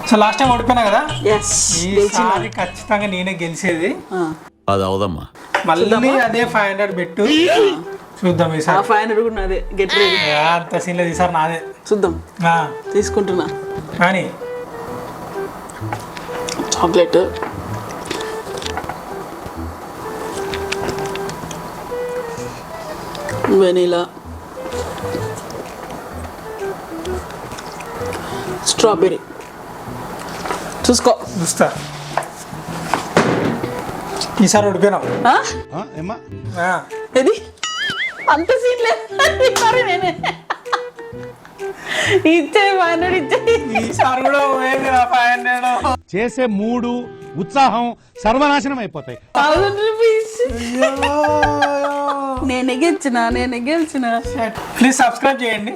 So last time ఓడిపోయినా కదా, yes ఈసారి ఖచ్చితంగా నేనే గెలిచేది. అది అవుదమ్మా. మళ్ళీ అదే 500 పెట్టు, చూద్దాం ఈసారి. 500 కూడా నాదే, గెట్ రెడీ. అంత సీన్ లేదు, ఈసారి నాదే. చూద్దాం. తీసుకుంటున్నా. కానీ చాక్లెట్ వెనీలా, స్ట్రాబెర్రీ. చూస్తా. ఈసారి ఓడిపోయినావు. ఇది అంత సీన్ లేదు, ఈసారి నేనే ఇచ్చే 500 ఇచ్చే. ఈసారి కూడా 500 చేసే మూడు ఉత్సాహం సర్వనాశనం అయిపోతాయి. 1000 రూపీస్ నేనే గెలిచిన. ప్లీజ్ సబ్స్క్రైబ్ చేయండి.